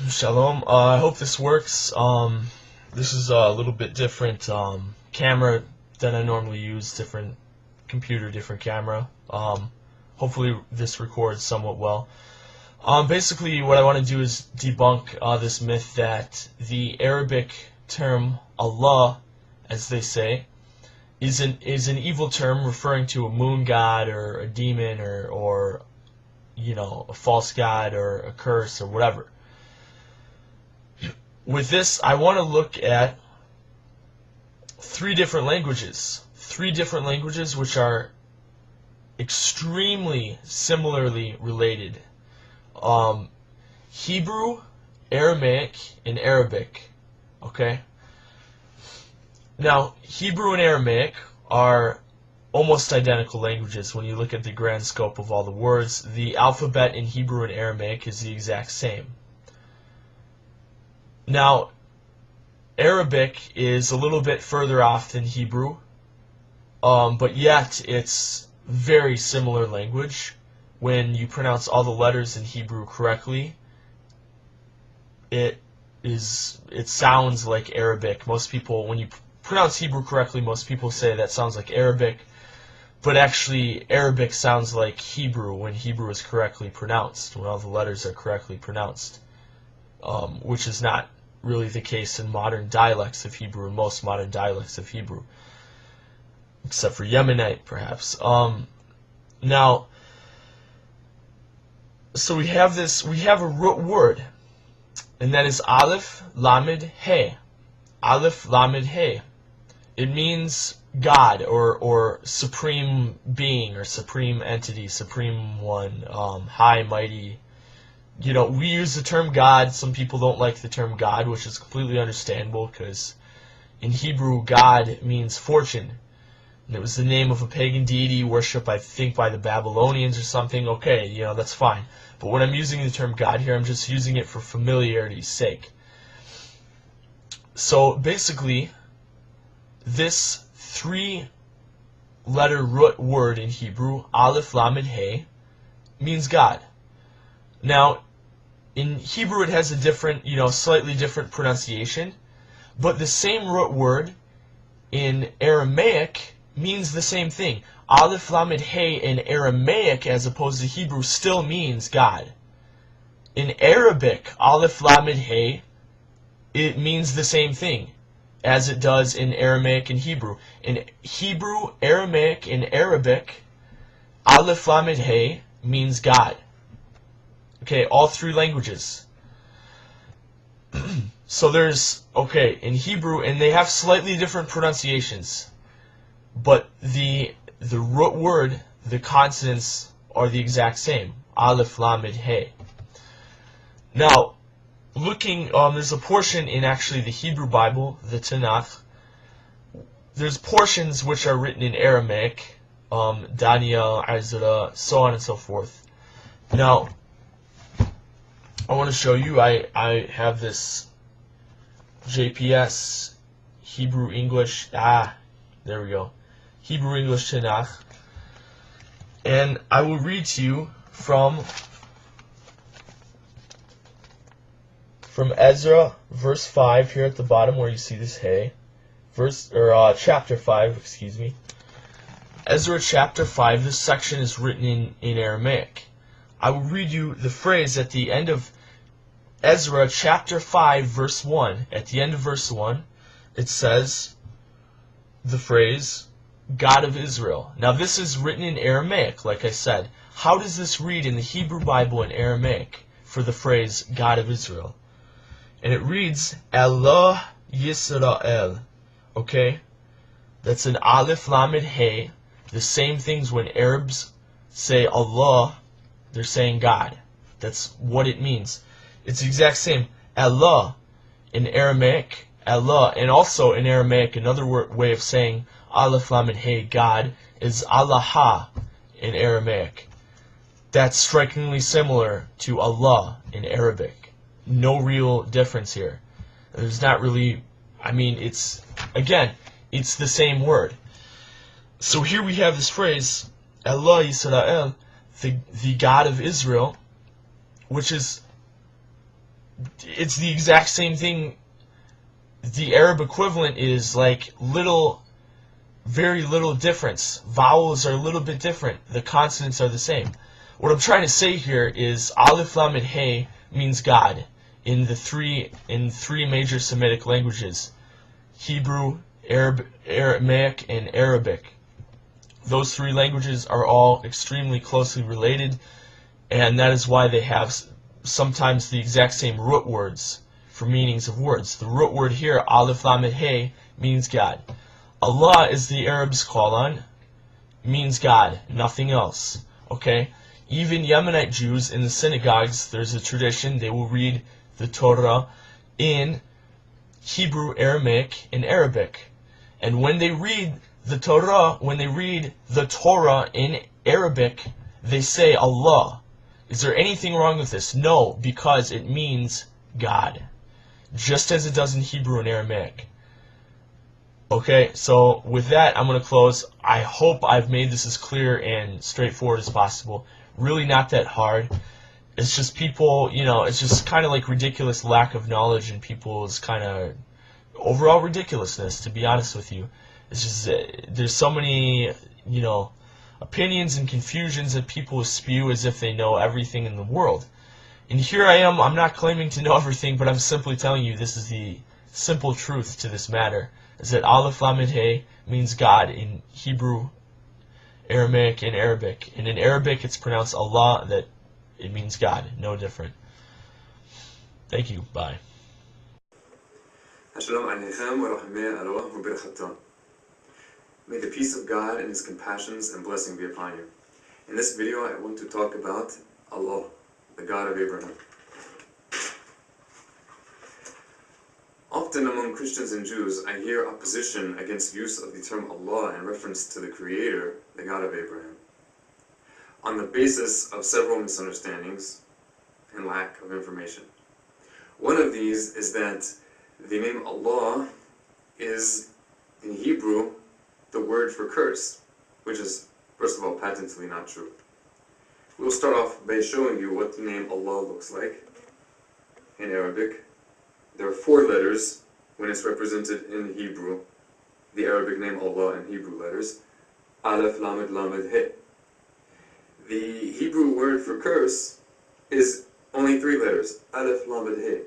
Shalom. I hope this works. This is a little bit different camera than I normally use. Different computer, different camera. Hopefully this records somewhat well. Basically, what I want to do is debunk this myth that the Arabic term Allah, as they say, is an evil term referring to a moon god or a demon or you know, a false god or a curse or whatever. With this, I want to look at three different languages which are extremely similarly related. Hebrew, Aramaic, and Arabic. Okay? Now, Hebrew and Aramaic are almost identical languages when you look at the grand scope of all the words. The alphabet in Hebrew and Aramaic is the exact same. Now, Arabic is a little bit further off than Hebrew, but yet it's very similar language. When you pronounce all the letters in Hebrew correctly, it sounds like Arabic. Most people, when you pronounce Hebrew correctly, most people say that sounds like Arabic, but actually Arabic sounds like Hebrew when Hebrew is correctly pronounced, when all the letters are correctly pronounced, which is not really the case in modern dialects of Hebrew, and most modern dialects of Hebrew, except for Yemenite, perhaps. Now, so we have a root word, and that is Aleph Lamed He. Aleph Lamed He. It means God, or supreme being, or supreme entity, supreme one, high, mighty. You know, we use the term God. Some people don't like the term God, which is completely understandable, because in Hebrew, God means fortune. And it was the name of a pagan deity worshipped, I think, by the Babylonians or something. Okay, you know, that's fine. But when I'm using the term God here, I'm just using it for familiarity's sake. So, basically, this three-letter root word in Hebrew, Aleph Lamed He, means God. Now, in Hebrew it has a different, slightly different pronunciation, but the same root word in Aramaic means the same thing. Aleph Lamed He in Aramaic, as opposed to Hebrew, still means God. In Arabic, Aleph Lamed He, it means the same thing as it does in Aramaic and Hebrew. In Hebrew, Aramaic, and Arabic, Aleph Lamed He means God. Okay, all three languages. So there's, in Hebrew, and they have slightly different pronunciations, but the root word, the consonants, are the exact same. Aleph Lamed He. Now, looking, there's a portion in actually the Hebrew Bible, the Tanakh. There's portions which are written in Aramaic, Daniel, Ezra, so on and so forth. Now, I want to show you, I have this JPS, Hebrew English, there we go, Hebrew English Tanakh, and I will read to you from Ezra, verse 5, here at the bottom where you see this Hey, chapter 5, excuse me. Ezra chapter 5, this section is written in Aramaic. I will read you the phrase at the end of Ezra chapter 5, verse 1. At the end of verse 1, it says the phrase, God of Israel. Now this is written in Aramaic, like I said. How does this read in the Hebrew Bible in Aramaic for the phrase, God of Israel? And it reads, Allah Yisrael. Okay? That's an Aleph Lamed He. The same things when Arabs say Allah, they're saying God. That's what it means. It's the exact same. Allah in Aramaic, Allah, and also in Aramaic, another way of saying Aleph Lamed He, God, is Allah in Aramaic. That's strikingly similar to Allah in Arabic. No real difference here. There's not really, it's the same word. So here we have this phrase, Allah Yisrael, the God of Israel, which is it's the exact same thing. The Arab equivalent is like very little difference. Vowels are a little bit different. The consonants are the same. What I'm trying to say here is Aleph Lamed Hey means God in three major Semitic languages: Hebrew, Aramaic, and Arabic. Those three languages are all extremely closely related, and that is why they have sometimes the exact same root words for meanings of words. The root word here, Aleph Lamed Hey, means God. Allah is the Arabs call on, means God, nothing else. Okay? Even Yemenite Jews in the synagogues, there's a tradition, they will read the Torah in Hebrew, Aramaic, and Arabic. And when they read the Torah in Arabic, they say Allah. Is there anything wrong with this? No, because it means God, just as it does in Hebrew and Aramaic. Okay, so with that, I'm going to close. I hope I've made this as clear and straightforward as possible. Really not that hard. It's just people, it's just kind of like ridiculous lack of knowledge and people's kind of overall ridiculousness, to be honest with you. It's just, there's so many, opinions and confusions that people spew as if they know everything in the world. And here I am, I'm not claiming to know everything, but I'm simply telling you this is the simple truth to this matter, is that Aleph Lamed Hey means God in Hebrew, Aramaic, and Arabic. And in Arabic it's pronounced Allah, that it means God, no different. Thank you, bye. May the peace of God and His compassions and blessing be upon you. In this video I want to talk about Allah, the God of Abraham. Often among Christians and Jews I hear opposition against use of the term Allah in reference to the Creator, the God of Abraham, on the basis of several misunderstandings and lack of information. One of these is that the name Allah is, in Hebrew, the word for curse, which is, first of all, patently not true. We'll start off by showing you what the name Allah looks like in Arabic. There are 4 letters when it's represented in Hebrew, the Arabic name Allah in Hebrew letters, Aleph Lamed Lamed He. The Hebrew word for curse is only 3 letters, Aleph Lamed He.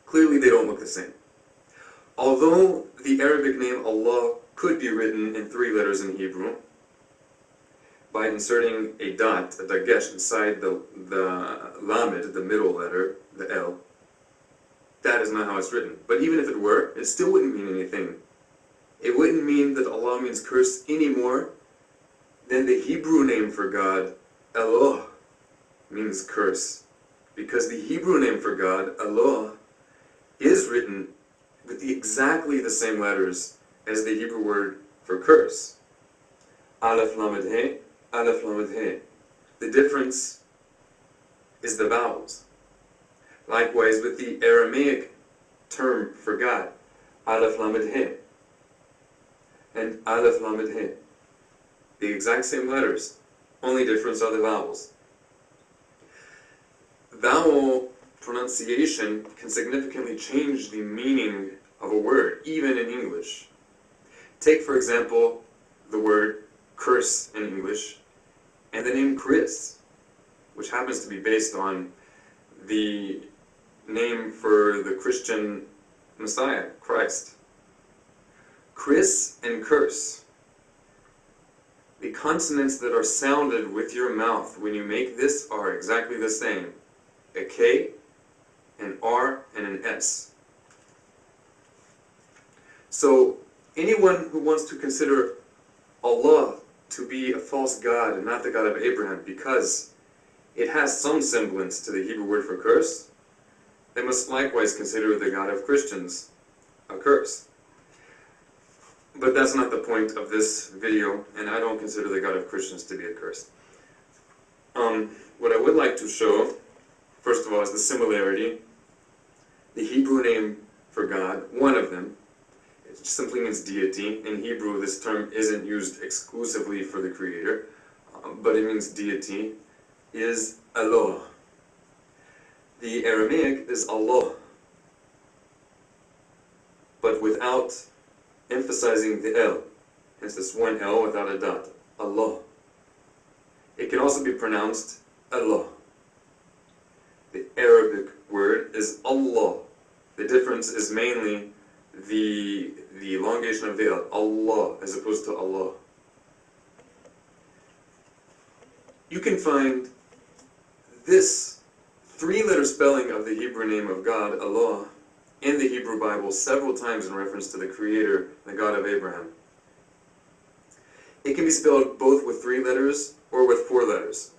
Clearly they don't look the same. Although the Arabic name Allah could be written in 3 letters in Hebrew, by inserting a dot, a dagesh, inside the lamed, the middle letter, the L, that is not how it's written. But even if it were, it still wouldn't mean anything. It wouldn't mean that Allah means curse any more than the Hebrew name for God, Allah, means curse. Because the Hebrew name for God, Allah, is written with exactly the same letters as the Hebrew word for curse. Aleph Lamed He, Aleph Lamed He. The difference is the vowels. Likewise with the Aramaic term for God, Aleph Lamed He and Aleph Lamed He. The exact same letters, only difference are the vowels. Vowel pronunciation can significantly change the meaning of a word, even in English. Take, for example, the word curse in English and the name Chris, which happens to be based on the name for the Christian Messiah, Christ. Chris and curse. The consonants that are sounded with your mouth when you make this are exactly the same. A K, an R, and an S. So anyone who wants to consider Allah to be a false god and not the God of Abraham because it has some semblance to the Hebrew word for curse, they must likewise consider the God of Christians a curse. But that's not the point of this video, and I don't consider the God of Christians to be a curse. What I would like to show, first of all, is the similarity. The Hebrew name for God, one of them, it simply means deity. In Hebrew, this term isn't used exclusively for the Creator, but it means deity, is Allah. The Aramaic is Allah, but without emphasizing the L. Hence this one L without a dot. Allah. It can also be pronounced Allah. The Arabic word is Allah. The difference is mainly the elongation of the L. Allah as opposed to Allah. You can find this three-letter spelling of the Hebrew name of God, Allah, in the Hebrew Bible several times in reference to the Creator, the God of Abraham. It can be spelled both with 3 letters or with 4 letters.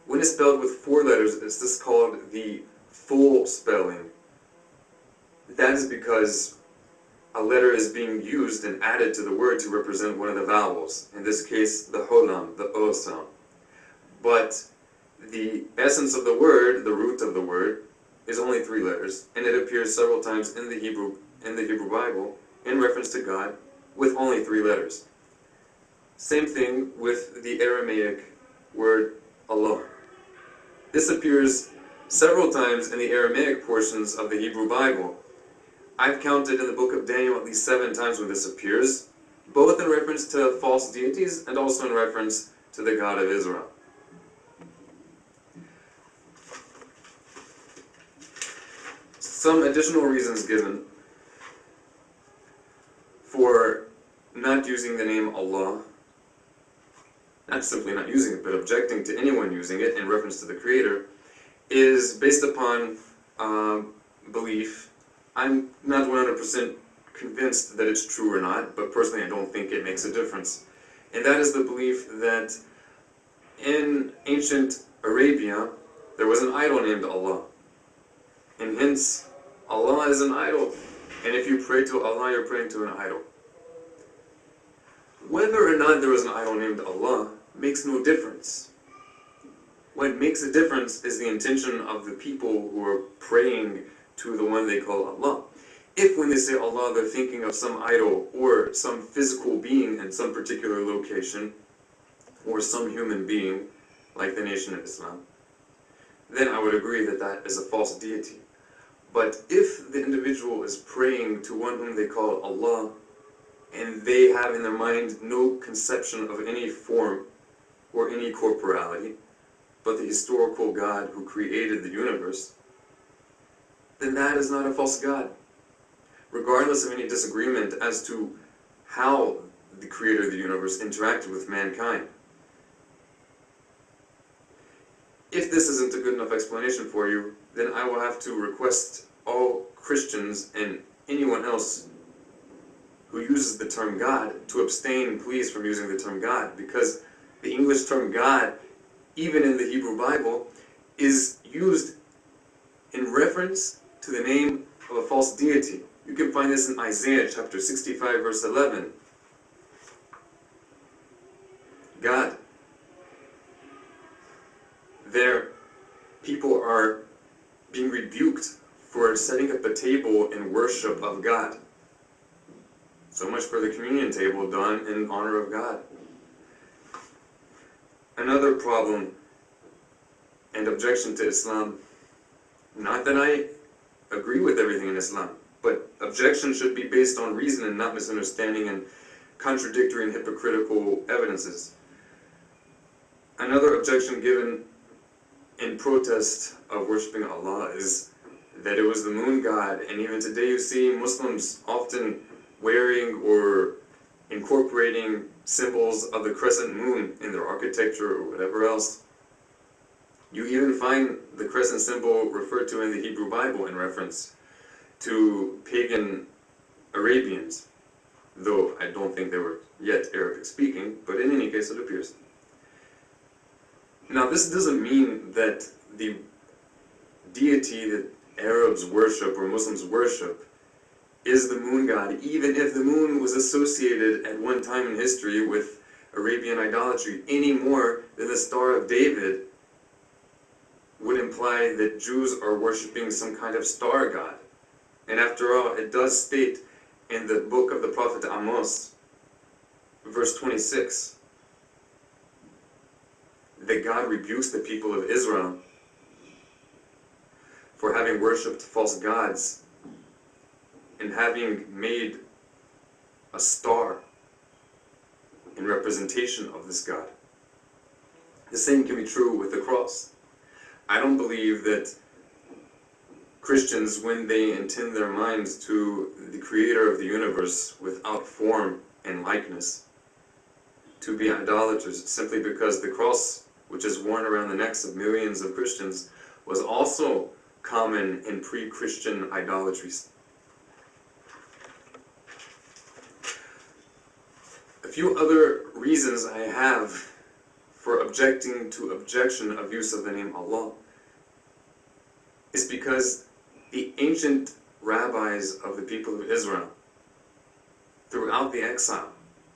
When it's spelled with 4 letters, it's just called the full spelling. That is because a letter is being used and added to the word to represent one of the vowels. In this case, the holam, the O sound. But the essence of the word, the root of the word, is only 3 letters, and it appears several times in the Hebrew Bible in reference to God with only 3 letters. Same thing with the Aramaic word Allah. This appears several times in the Aramaic portions of the Hebrew Bible. I've counted in the book of Daniel at least 7 times when this appears, both in reference to false deities and also in reference to the God of Israel. Some additional reasons given for not using the name Allah, not simply not using it, but objecting to anyone using it in reference to the Creator, is based upon belief. I'm not 100% convinced that it's true or not, but personally I don't think it makes a difference. And that is the belief that in ancient Arabia, there was an idol named Allah. And hence, Allah is an idol. And if you pray to Allah, you're praying to an idol. Whether or not there was an idol named Allah makes no difference. What makes a difference is the intention of the people who are praying to the one they call Allah. If when they say Allah, they're thinking of some idol or some physical being in some particular location, or some human being, like the Nation of Islam, then I would agree that that is a false deity. But if the individual is praying to one whom they call Allah, and they have in their mind no conception of any form or any corporality, but the historical God who created the universe, then that is not a false God. Regardless of any disagreement as to how the Creator of the universe interacted with mankind. If this isn't a good enough explanation for you, then I will have to request all Christians and anyone else who uses the term God to abstain, please, from using the term God, because the English term God, even in the Hebrew Bible, is used in reference to the name of a false deity. You can find this in Isaiah chapter 65, verse 11. God. There, people are being rebuked for setting up a table in worship of God. So much for the communion table done in honor of God. Another problem and objection to Islam, not that I agree with everything in Islam, but objection should be based on reason and not misunderstanding and contradictory and hypocritical evidences. Another objection given in protest of worshiping Allah is that it was the moon god, and even today you see Muslims often wearing or incorporating symbols of the crescent moon in their architecture or whatever else. You even find the crescent symbol referred to in the Hebrew Bible in reference to pagan Arabians, though I don't think they were yet Arabic speaking, but in any case it appears. Now this doesn't mean that the deity that Arabs worship or Muslims worship is the moon god, even if the moon was associated at one time in history with Arabian idolatry, any more than the Star of David would imply that Jews are worshiping some kind of star god. And after all, it does state in the book of the prophet Amos, verse 26, that God rebukes the people of Israel for having worshipped false gods and having made a star in representation of this god. The same can be true with the cross. I don't believe that Christians, when they intend their minds to the creator of the universe without form and likeness, to be idolaters simply because the cross, which is worn around the necks of millions of Christians, was also common in pre-Christian idolatries. A few other reasons I have for objecting to objection of use of the name Allah is because the ancient rabbis of the people of Israel, throughout the exile,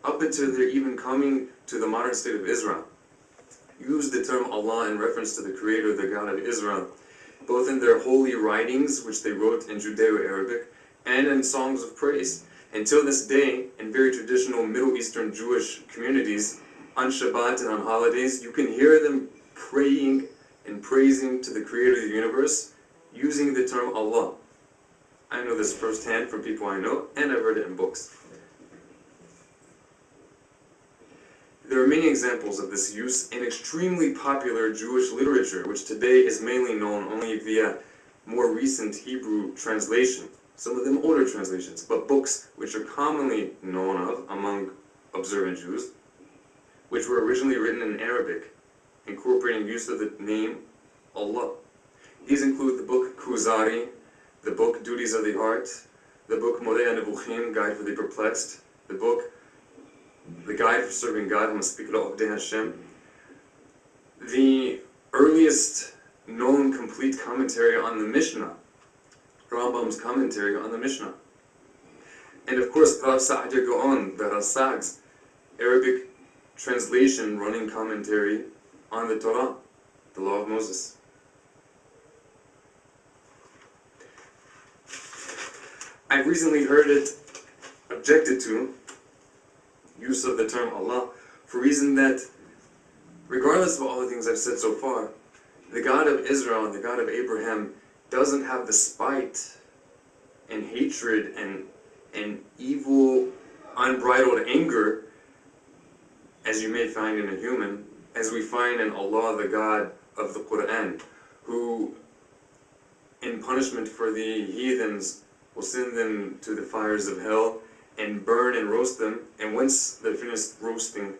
up until their even coming to the modern state of Israel, used the term Allah in reference to the Creator, the God of Israel, both in their holy writings, which they wrote in Judeo-Arabic, and in songs of praise. Until this day, in very traditional Middle Eastern Jewish communities, on Shabbat and on holidays, you can hear them praying and praising to the Creator of the universe using the term Allah. I know this firsthand from people I know, and I've read it in books. There are many examples of this use in extremely popular Jewish literature, which today is mainly known only via more recent Hebrew translation, some of them older translations, but books which are commonly known of among observant Jews, which were originally written in Arabic, incorporating use of the name Allah. These include the book Kuzari, the book Duties of the Heart, the book Moreh Nebuchim, Guide for the Perplexed, the book The Guide for Serving God, Maspikla Obdei Hashem, the earliest known complete commentary on the Mishnah, Rambam's commentary on the Mishnah, and of course Rav Saadia Gaon, the Rasag's Arabic translation running commentary on the Torah, the Law of Moses. I've recently heard it objected to, use of the term Allah, for reason that, regardless of all the things I've said so far, the God of Israel and the God of Abraham doesn't have the spite and hatred and evil, unbridled anger, as you may find in a human, as we find in Allah, the God of the Quran, who, in punishment for the heathens, will send them to the fires of hell and burn and roast them, and once they're finished roasting,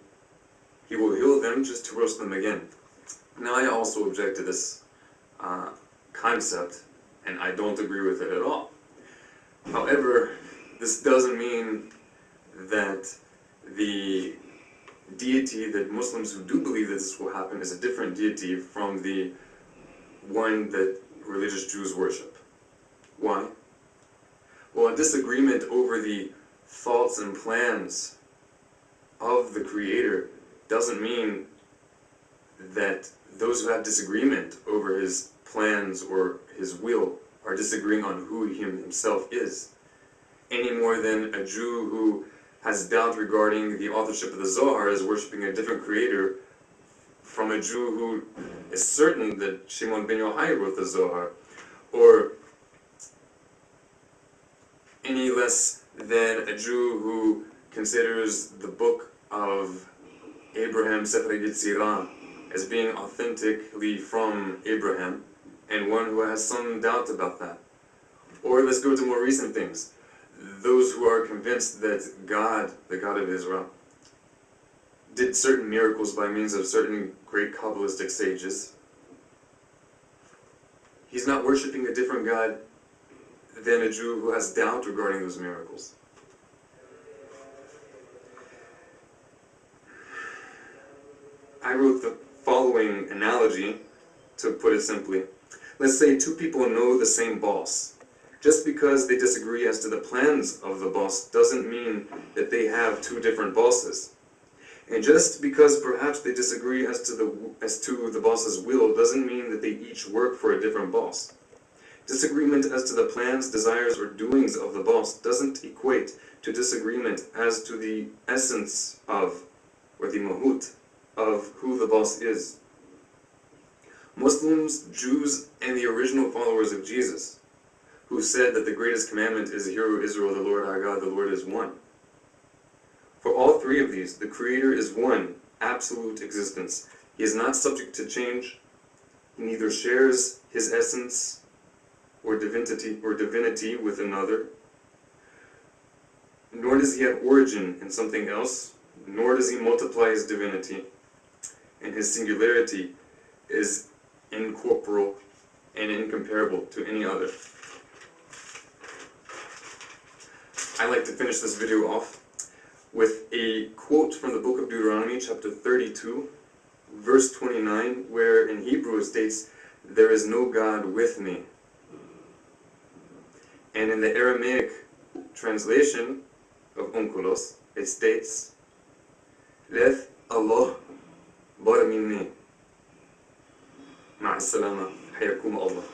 He will heal them just to roast them again. Now, I also object to this concept, and I don't agree with it at all. However, this doesn't mean that the deity that Muslims who do believe that this will happen is a different deity from the one that religious Jews worship. Why? Well, a disagreement over the thoughts and plans of the Creator doesn't mean that those who have disagreement over His plans or His will are disagreeing on who He Himself is, any more than a Jew who has doubt regarding the authorship of the Zohar is worshipping a different Creator from a Jew who is certain that Shimon ben Yochai wrote the Zohar, or any less than a Jew who considers the book of Abraham, Sefer Yetzirah, as being authentically from Abraham, and one who has some doubt about that. Or let's go to more recent things. Those who are convinced that God, the God of Israel, did certain miracles by means of certain great Kabbalistic sages. He's not worshipping a different God than a Jew who has doubt regarding those miracles. I wrote the following analogy, to put it simply. Let's say two people know the same boss. Just because they disagree as to the plans of the boss doesn't mean that they have two different bosses. And just because perhaps they disagree as to the boss's will doesn't mean that they each work for a different boss. Disagreement as to the plans, desires, or doings of the boss doesn't equate to disagreement as to the essence of, or the mahut, of who the boss is. Muslims, Jews, and the original followers of Jesus, who said that the greatest commandment is, Hear, O Israel, the Lord our God, the Lord is one. For all three of these, the Creator is one, absolute existence. He is not subject to change. He neither shares his essence or divinity with another, nor does he have origin in something else, nor does he multiply his divinity, and his singularity is incorporeal and incomparable to any other. I like to finish this video off with a quote from the book of Deuteronomy, chapter 32, verse 29, where in Hebrew it states, "There is no God with me." And in the Aramaic translation of Onkelos, it states, "Leth Allah bara minni." مع السلامة. حياكم الله.